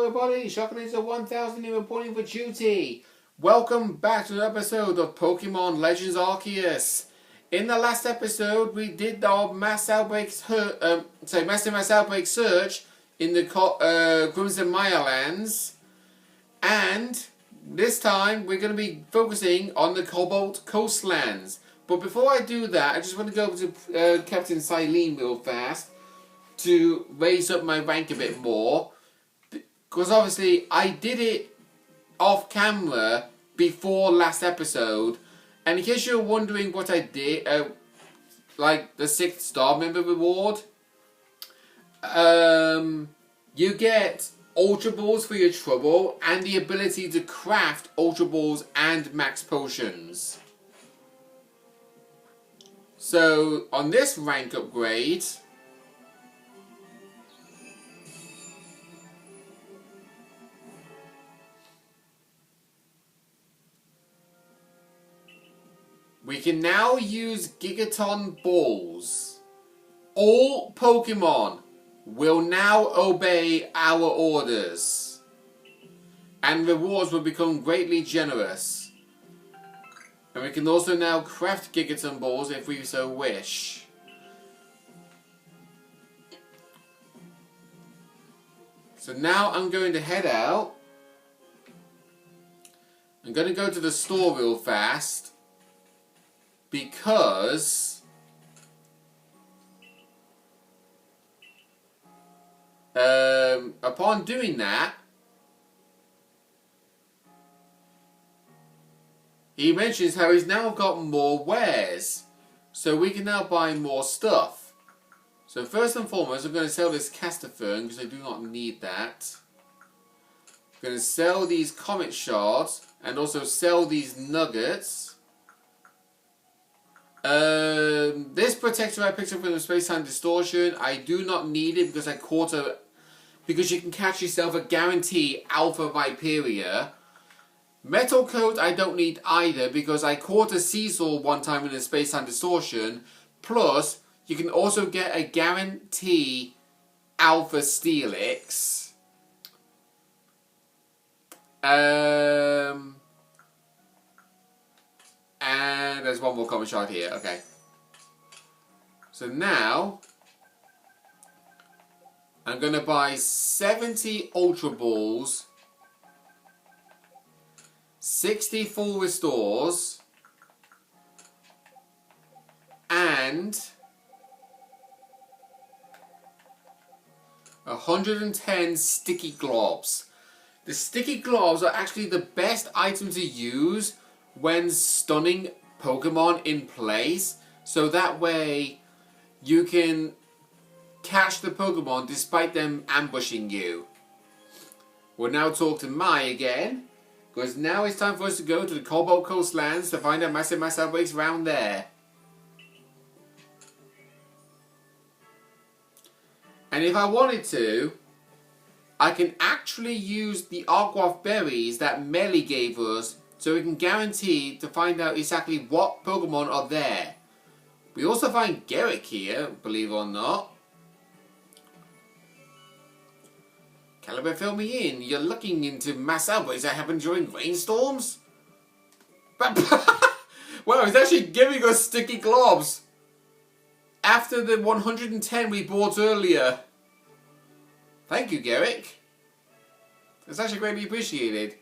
everybody, Shockinator 1000 here reporting for duty. Welcome back to another episode of Pokemon Legends Arceus. In the last episode, we did our mass outbreak search in the Crimson Maya lands, and this time we're going to be focusing on the Cobalt Coastlands. But before I do that, I just want to go over to Captain Silene real fast to raise up my rank a bit more. Because obviously I did it off camera before last episode. And in case you're wondering what I did, like the 6th star member reward, you get Ultra Balls for your trouble and the ability to craft Ultra Balls and Max Potions. So on this rank upgrade, we can now use Gigaton Balls. All Pokemon will now obey our orders, and rewards will become greatly generous. And we can also now craft Gigaton Balls if we so wish. So now I'm going to head out. I'm going to go to the store real fast, because upon doing that, he mentions how he's now got more wares, so we can now buy more stuff. So first and foremost, I'm going to sell this Castaphone because I do not need that. I'm going to sell these Comet Shards and also sell these Nuggets. This protector I picked up from the Space-Time Distortion, I do not need it because I caught because you can catch yourself a guarantee Alpha Viperia. Metal Coat I don't need either because I caught a Cecil one time in the Space-Time Distortion. Plus, you can also get a guarantee Alpha Steelix. And there's one more common shard here. Okay. So now I'm going to buy 70 Ultra Balls, 60 full restores, and 110 sticky globs. The sticky globs are actually the best item to use when stunning Pokemon in place, so that way you can catch the Pokemon despite them ambushing you. We'll now talk to Mai again, because now it's time for us to go to the Cobalt Coastlands to find out massive mass outbreaks around there. And if I wanted to, I can actually use the Argwoth berries that Melly gave us, so we can guarantee to find out exactly what Pokemon are there. We also find Garrick here, believe it or not. Caliber, fill me in. You're looking into mass outbreaks that happen during rainstorms? Well, he's actually giving us sticky globs after the 110 we bought earlier. Thank you, Garrick. It's actually greatly appreciated.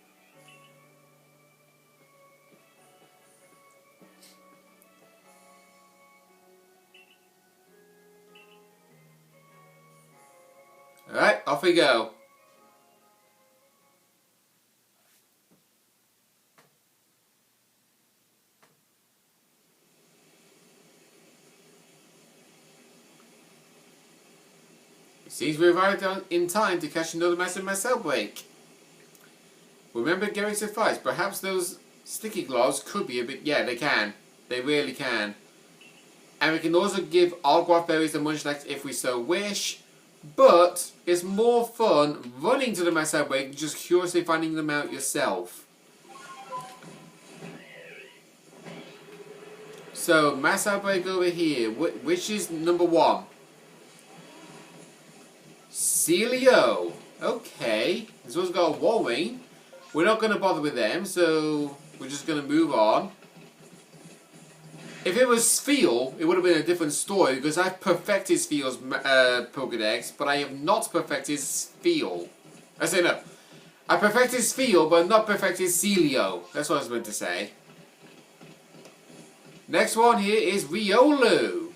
Alright, off we go. It seems we arrived in time to catch another massive mass outbreak. Remember Garrick's advice, perhaps those sticky gloves could be a bit... Yeah, they can. They really can. And we can also give Argwoth berries and Munchlax if we so wish. But it's more fun running to the mass outbreak than just curiously finding them out yourself. So, mass outbreak over here. Which is number 1? Celio. Okay. This one's got a Warwing. We're not going to bother with them, so we're just going to move on. If it was Spheal, it would have been a different story, because I've perfected Spheal's Pokedex, but I have not perfected Spheal. I say no. I perfected Spheal, but not perfected Celio. That's what I was meant to say. Next one here is Riolu.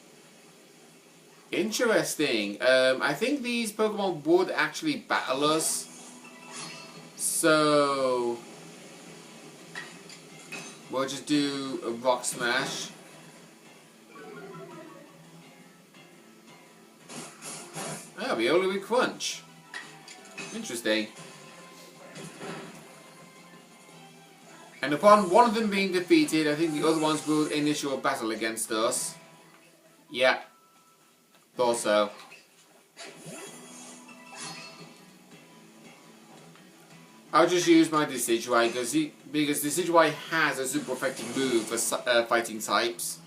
Interesting. I think these Pokemon would actually battle us. So we'll just do a Rock Smash. Oh, Riolu with Crunch. Interesting. And upon one of them being defeated, I think the other ones will initiate a battle against us. Yeah. Thought so. I'll just use my Decidueye because Decidueye has a super effective move for fighting types.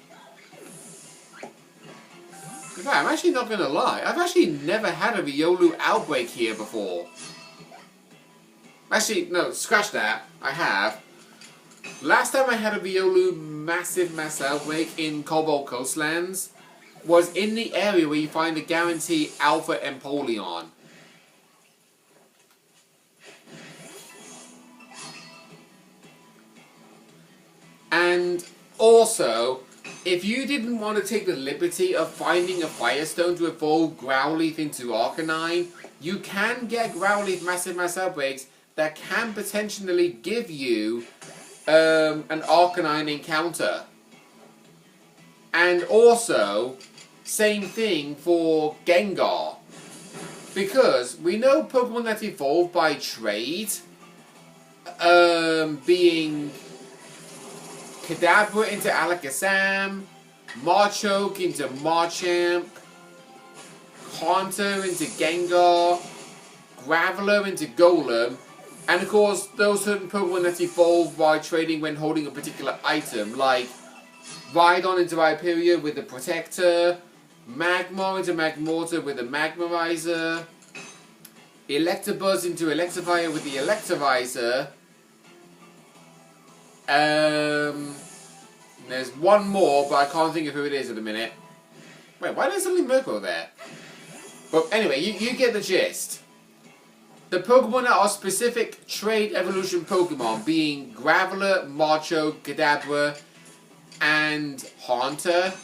In fact, I'm actually not going to lie. I've actually never had a Riolu outbreak here before. Actually, no, scratch that. I have. Last time I had a Riolu mass outbreak in Cobalt Coastlands was in the area where you find the guarantee Alpha Empoleon. And also, if you didn't want to take the liberty of finding a Firestone to evolve Growlithe into Arcanine, you can get Growlithe mass outbreaks that can potentially give you an Arcanine encounter. And also, same thing for Gengar. Because we know Pokemon that evolve by trade, being Kadabra into Alakazam, Machoke into Marchamp, Haunter into Gengar, Graveler into Golem, and of course those certain Pokemon that evolve by trading when holding a particular item, like Rhydon into Rhyperior with the Protector, Magmar into Magmortar with the Magmarizer, Electabuzz into Electivire with the Electivizer. There's one more, but I can't think of who it is at the minute. Wait, why there's only Murkrow there? But anyway, you get the gist. The Pokemon that are specific trade evolution Pokemon, being Graveler, Machoke, Kadabra, and Haunter.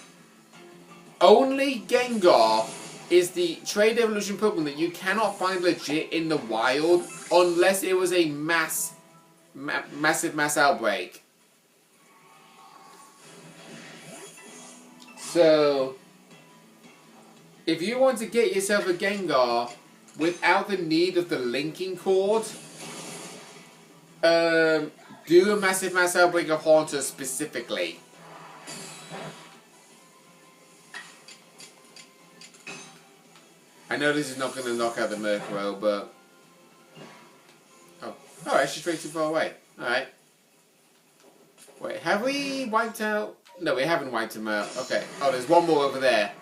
Only Gengar is the trade evolution Pokemon that you cannot find legit in the wild unless it was a massive mass outbreak. So, if you want to get yourself a Gengar without the need of the linking cord, do a massive mass outbreak of Haunter specifically. I know this is not going to knock out the Murkrow, but... Oh, she's straight too far away. Alright. Wait, have we wiped out... No, we haven't wiped him out. Okay. Oh, there's one more over there.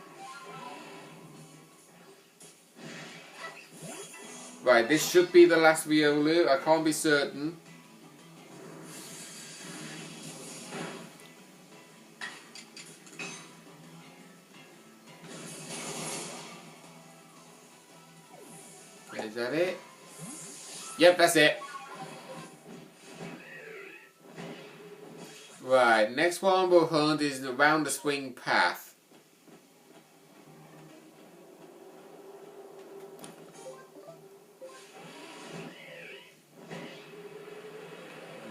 Right, this should be the last Riolu. I can't be certain. Is that it? Yep, that's it. Right, next one we'll hunt is around the swing path.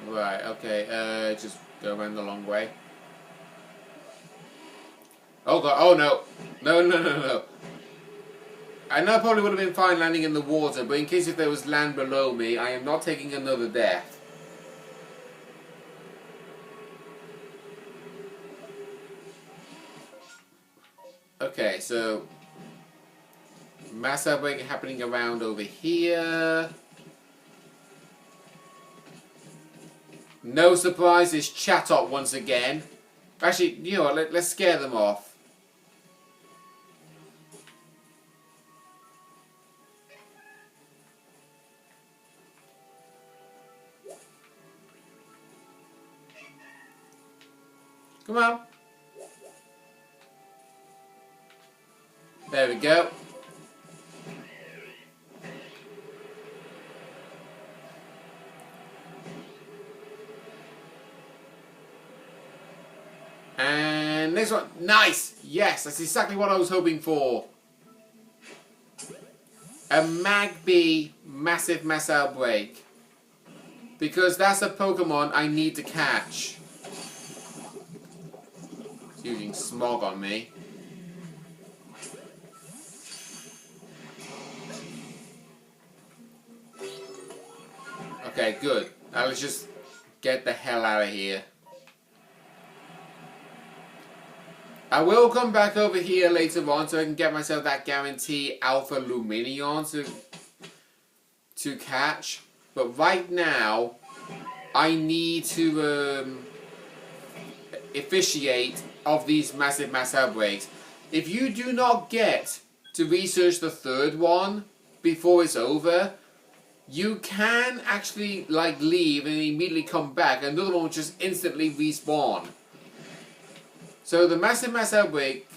Right, okay, just go around the long way. Oh god, oh no. No. I know I probably would have been fine landing in the water, but in case if there was land below me, I am not taking another death. Okay, so mass outbreak happening around over here. No surprise, it's Chatot once again. Actually, you know what, let's scare them off. Come on. There we go. And next one. Nice! Yes, that's exactly what I was hoping for. A Magby massive mass outbreak. Because that's a Pokemon I need to catch. It's using smog on me. Okay, good. Now let's just get the hell out of here. I will come back over here later on so I can get myself that guarantee Alpha Luminion to catch. But right now, I need to officiate of these massive mass outbreaks. If you do not get to research the third one before it's over, you can actually like leave and immediately come back. Another one will just instantly respawn. So the massive mass outbreak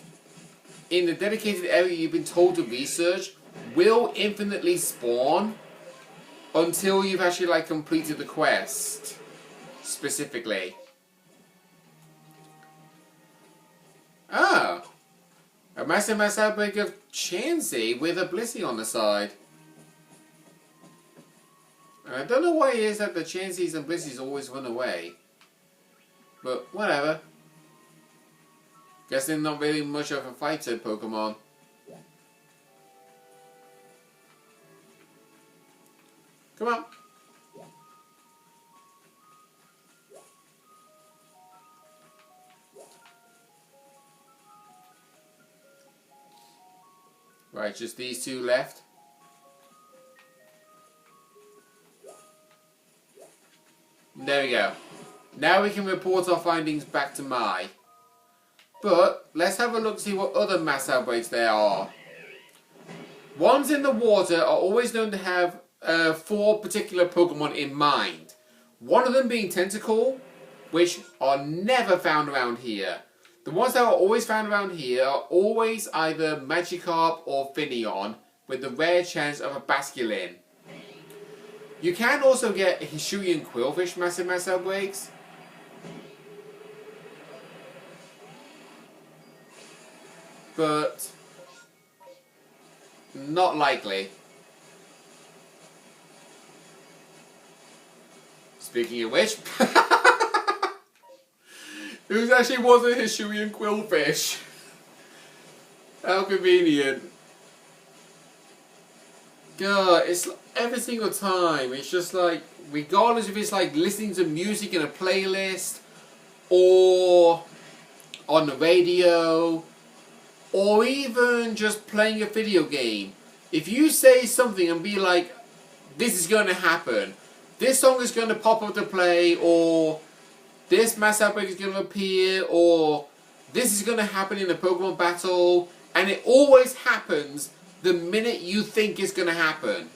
in the dedicated area you've been told to research will infinitely spawn until you've actually like completed the quest specifically. Ah, a massive mass outbreak of Chansey with a Blissey on the side. And I don't know why it is that the Chanseys and Blisseys always run away, but whatever. Guess they're not really much of a fighter Pokemon. Come on. Right, just these two left. There we go. Now we can report our findings back to Mai. But let's have a look to see what other mass outbreaks there are. Ones in the water are always known to have 4 particular Pokemon in mind. One of them being Tentacle, which are never found around here. The ones that are always found around here are always either Magikarp or Finneon, with the rare chance of a Basculin. You can also get Hisuian Quillfish massive mass outbreaks. But not likely. Speaking of which, it actually was a Hisuian Quillfish. How convenient. God, it's every single time. It's just like, regardless if it's like listening to music in a playlist, or on the radio, or even just playing a video game. If you say something and be like, this is going to happen, this song is going to pop up to play, or this mass outbreak is going to appear, or this is going to happen in a Pokemon battle, and it always happens the minute you think it's going to happen.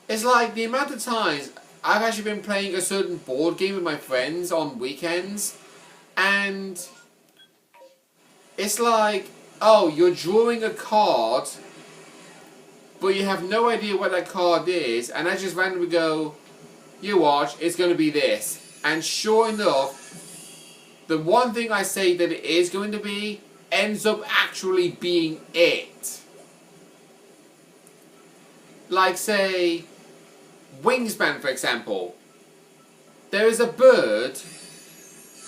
It's like the amount of times I've actually been playing a certain board game with my friends on weekends, and it's like, oh, you're drawing a card, but you have no idea what that card is, and I just randomly go, you watch, it's going to be this. And sure enough, the one thing I say that it is going to be ends up actually being it. Like, say, Wingspan, for example. There is a bird.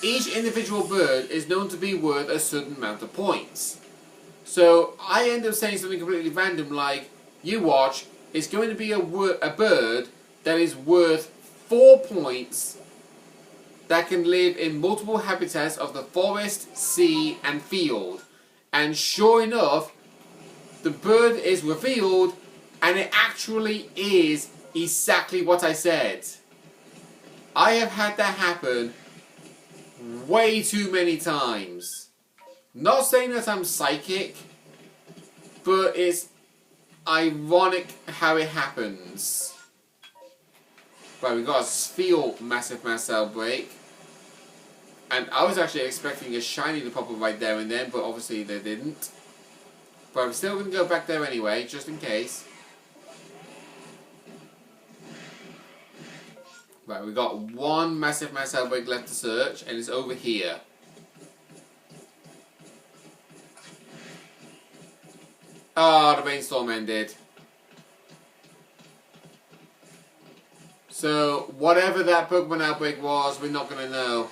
Each individual bird is known to be worth a certain amount of points. So I end up saying something completely random like, you watch, it's going to be a bird that is worth 4 points that can live in multiple habitats of the forest, sea, and field. And sure enough, the bird is revealed, and it actually is exactly what I said. I have had that happen way too many times. Not saying that I'm psychic, but it's ironic how it happens. Right, we got a Spheal massive mass outbreak. And I was actually expecting a shiny to pop up right there and then, but obviously they didn't. But I'm still going to go back there anyway, just in case. Right, we've got one massive mass outbreak left to search, and it's over here. Ah, the rainstorm ended. So, whatever that Pokemon outbreak was, we're not going to know.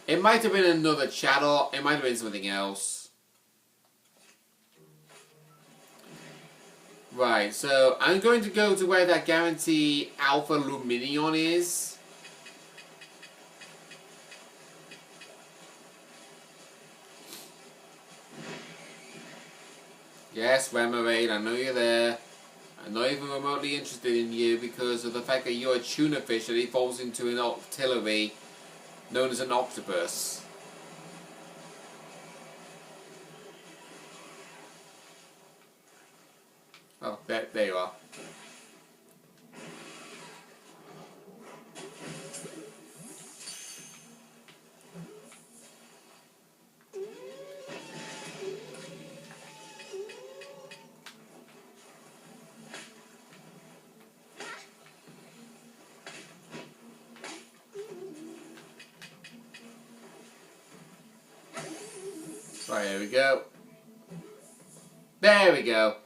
It might have been another chattel, it might have been something else. Right, so I'm going to go to where that guarantee Alpha Luminion is. Yes, Remoraid, I know you're there. I'm not even remotely interested in you because of the fact that you're a tuna fish that evolves into an octillery known as an octopus. Oh, there you are. Right, here we go. There we go.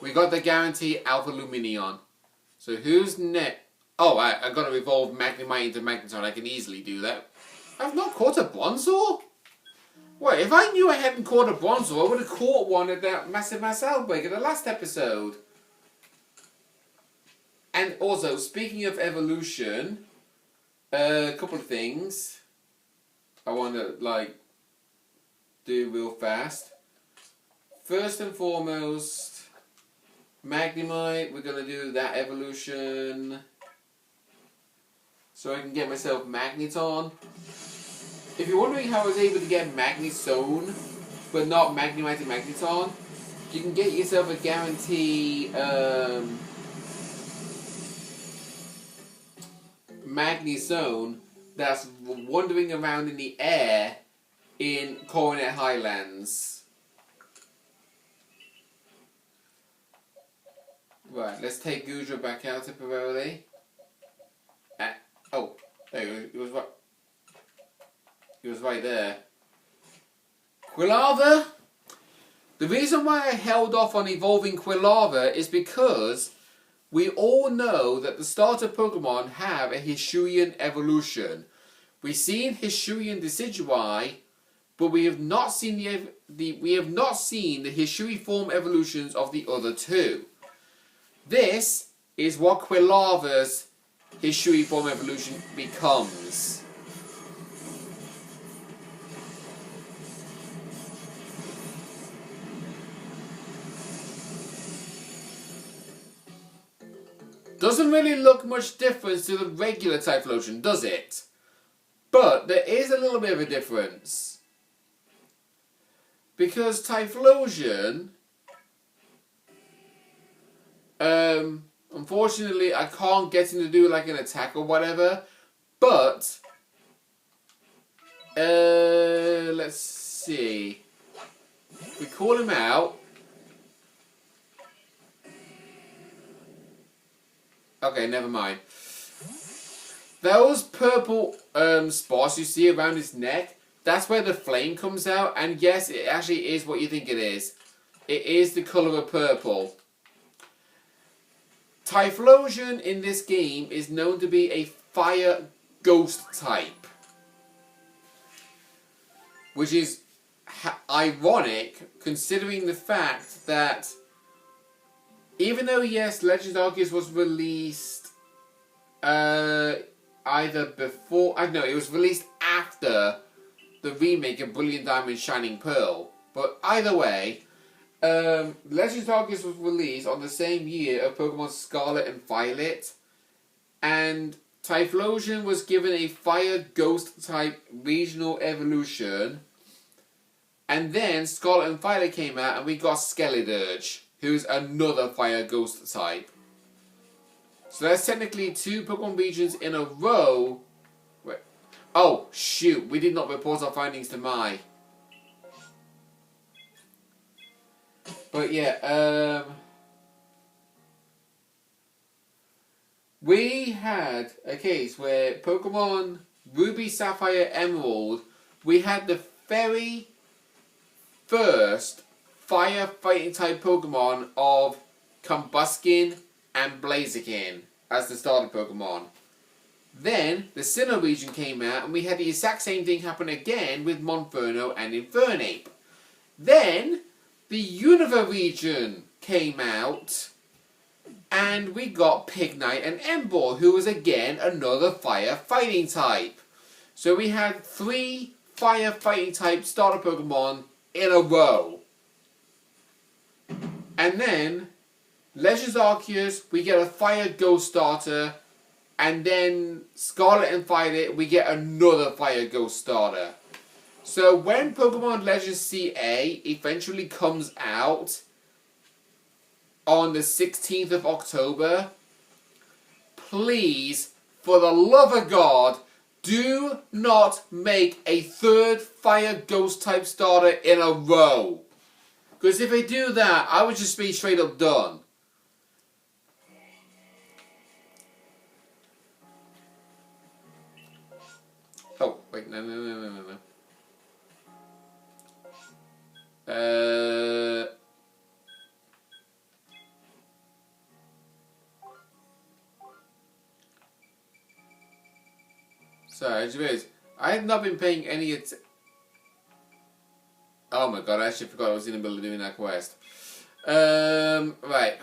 We got the guarantee Alpha Luminion. So who's next? Oh, I got to evolve Magnemite into Magneton. I can easily do that. I've not caught a Bronzor? Wait, if I knew I hadn't caught a Bronzor, I would have caught one at that massive mass outbreak in the last episode. And also, speaking of evolution, a couple of things I want to, do real fast. First and foremost, Magnemite, we're going to do that evolution so I can get myself Magneton. If you're wondering how I was able to get Magnezone but not Magnemite and Magneton, you can get yourself a guarantee Magnezone that's wandering around in the air in Coronet Highlands. Right, let's take Goodra back out temporarily. Oh, there he was. He was right there. Quilava? The reason why I held off on evolving Quilava is because we all know that the starter Pokemon have a Hisuian evolution. We've seen Hisuian Decidueye, but we have not seen the Hisui form evolutions of the other two. This is what Quilava's Hisui form evolution becomes. Doesn't really look much difference to the regular Typhlosion, does it? But there is a little bit of a difference. Because Typhlosion, unfortunately I can't get him to do like an attack or whatever, but let's see. We call him out. Okay, never mind. Those purple spots you see around his neck, that's where the flame comes out, and yes, it actually is what you think it is. It is the colour of purple. Typhlosion in this game is known to be a fire ghost type, which is ironic considering the fact that even though, yes, Legends Arceus was released either before... it was released after the remake of Brilliant Diamond Shining Pearl. But either way, Legends Arceus was released on the same year of Pokemon Scarlet and Violet. And Typhlosion was given a Fire Ghost type regional evolution. And then Scarlet and Violet came out and we got Skeledirge, who's another Fire Ghost type. So that's technically 2 Pokemon regions in a row. Wait. Oh, shoot. We did not report our findings to Mai. But yeah, we had a case where Pokemon Ruby, Sapphire, Emerald, we had the very first fire fighting type Pokemon of Combuskin and Blaziken as the starter Pokemon. Then the Sinnoh region came out and we had the exact same thing happen again with Monferno and Infernape. Then the Unova region came out and we got Pignite and Emboar, who was again another fire fighting type. So we had 3 fire fighting type starter Pokemon in a row. And then Legends Arceus, we get a fire ghost starter, and then Scarlet and Violet, we get another fire ghost starter. So when Pokemon Legends CA eventually comes out on the 16th of October, please, for the love of God, do not make a 3rd fire ghost type starter in a row. Because if they do that, I would just be straight up done. Oh, wait, no. Sorry, I just realized, I have not been paying any oh my god, I actually forgot I was in the middle of doing that quest. Right.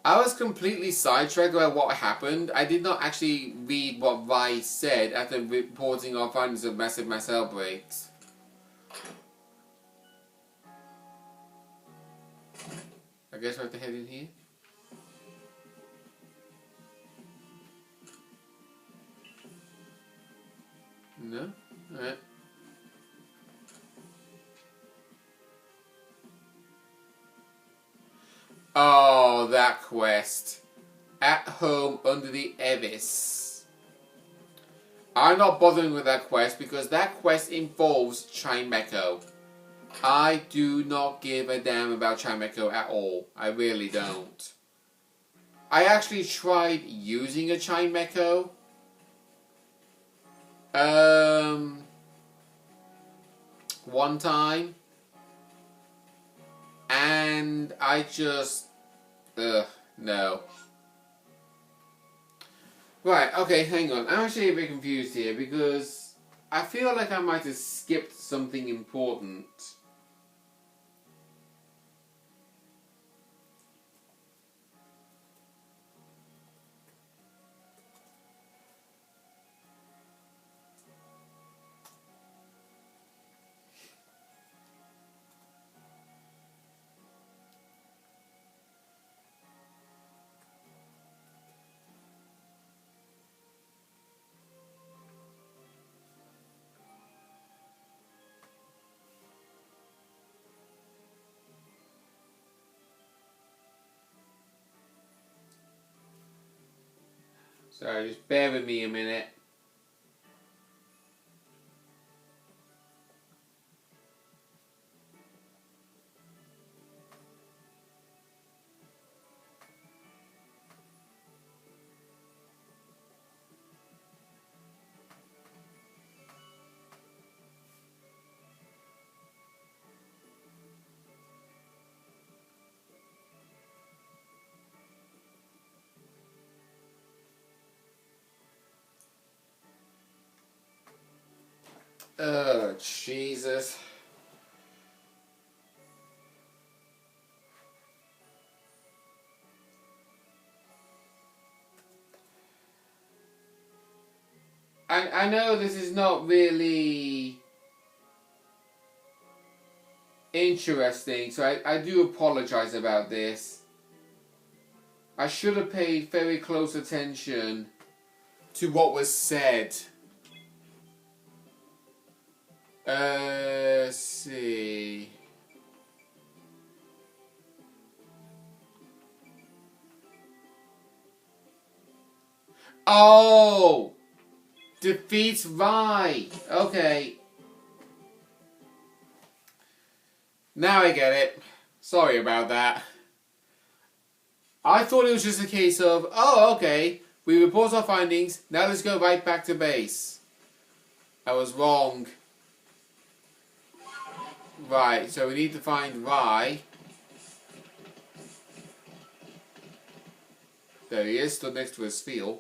I was completely sidetracked about what happened. I did not actually read what Vi said after reporting our findings of massive mass outbreaks. I guess I have to head in here. No? Alright. Oh, that quest. At home under the Evis. I'm not bothering with that quest because that quest involves Chimecho. I do not give a damn about Chimecho at all. I really don't. I actually tried using a Chimecho. One time. And I just... no. Right, okay, hang on. I'm actually a bit confused here because I feel like I might have skipped something important. Sorry, just bear with me a minute. Oh, Jesus. I know this is not really interesting, so I do apologize about this. I should have paid very close attention to what was said. Let's see. Oh! Defeats Vi. Okay. Now I get it. Sorry about that. I thought it was just a case of, oh, okay, we report our findings, now let's go right back to base. I was wrong. Right, so we need to find Vi. There he is, stood next to a sphere.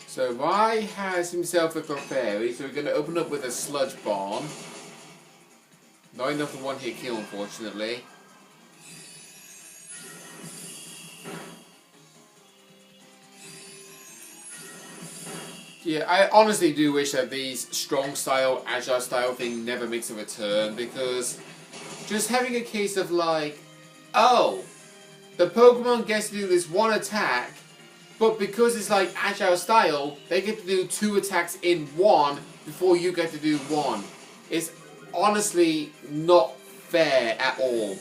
So Vi has himself a Clefairy, so we're going to open up with a Sludge Bomb. Not enough for one hit kill, unfortunately. Yeah, I honestly do wish that these strong style, agile style thing never makes a return, because just having a case of like, oh, the Pokemon gets to do this one attack, but because it's like agile style, they get to do 2 attacks in one before you get to do 1. It's honestly not fair at all.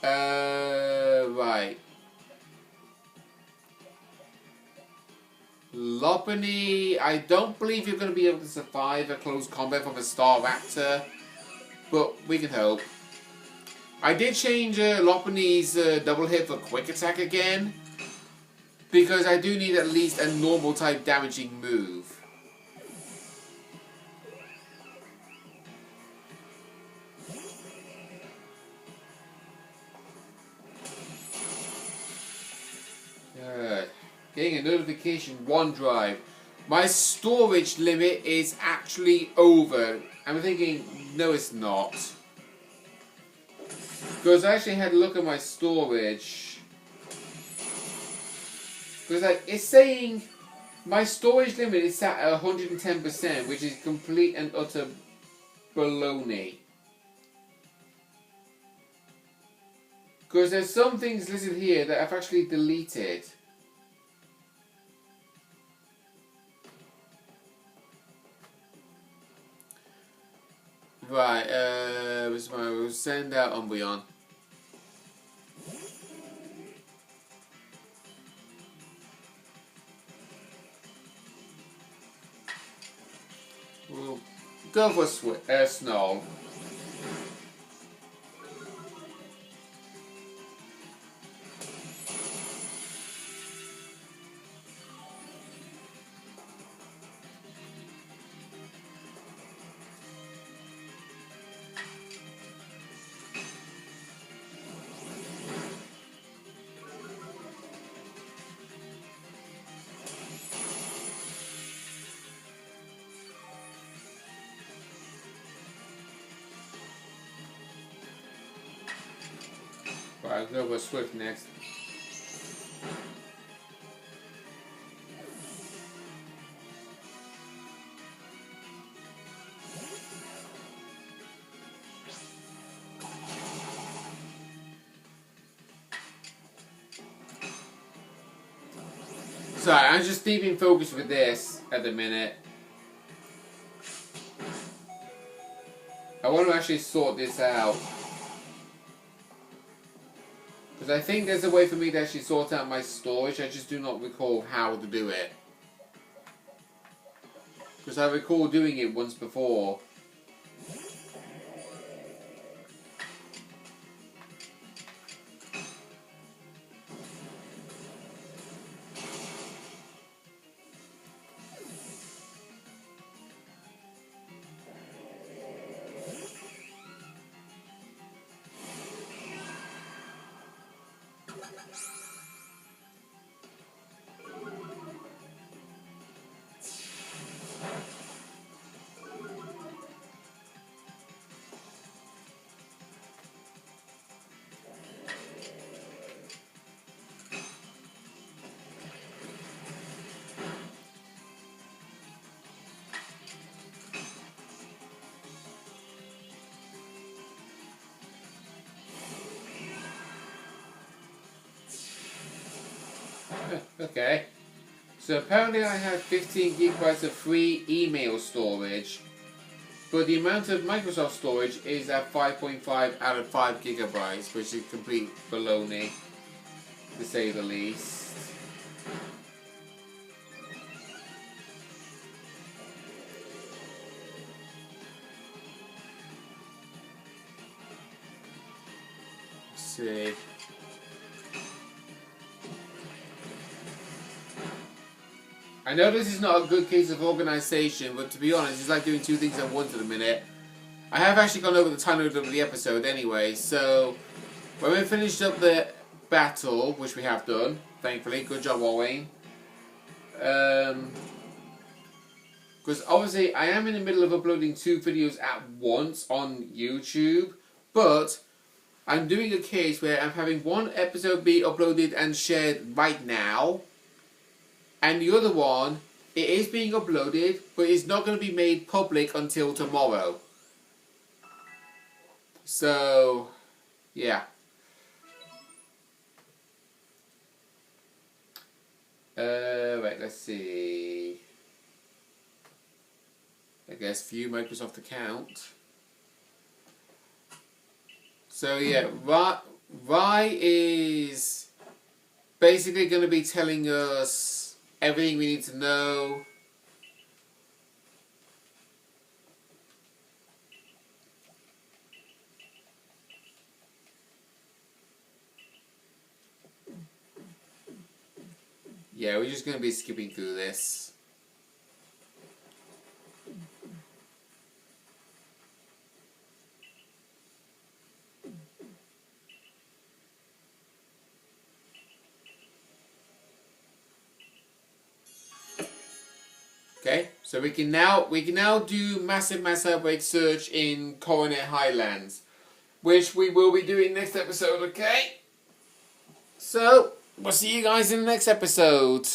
Right. Lopunny, I don't believe you're going to be able to survive a close combat from a Staraptor, but we can hope. I did change Lopunny's double hit for quick attack again, because I do need at least a normal type damaging move. Getting a notification, OneDrive. My storage limit is actually over. I'm thinking, no it's not. Because I actually had a look at my storage. Because like, it's saying my storage limit is set at 110%, which is complete and utter baloney. Because there's some things listed here that I've actually deleted. Right, we'll send out Umbreon. We'll go for Snow. Right, I'll go with Swift next. Sorry, I'm just deep in focus with this at the minute. I want to actually sort this out. Because I think there's a way for me to actually sort out my storage, I just do not recall how to do it. Because I recall doing it once before. Okay. So apparently I have 15 gigabytes of free email storage, but the amount of Microsoft storage is at 5.5 out of 5 gigabytes, which is complete baloney, to say the least. Let's see. I know this is not a good case of organisation, but to be honest, it's like doing two things at once at the minute. I have actually gone over the title of the episode anyway, so when we finished up the battle, which we have done, thankfully, good job, Owen. Because obviously I am in the middle of uploading 2 videos at once on YouTube, but I'm doing a case where I'm having one episode be uploaded and shared right now, and the other one, it is being uploaded, but it's not going to be made public until tomorrow. So, yeah. Right, let's see. I guess view Microsoft account. So yeah, Rye is basically going to be telling us everything we need to know. Yeah, we're just going to be skipping through this. Okay, so we can now do massive outbreak search in Coronet Highlands, which we will be doing next episode. Okay, so we'll see you guys in the next episode.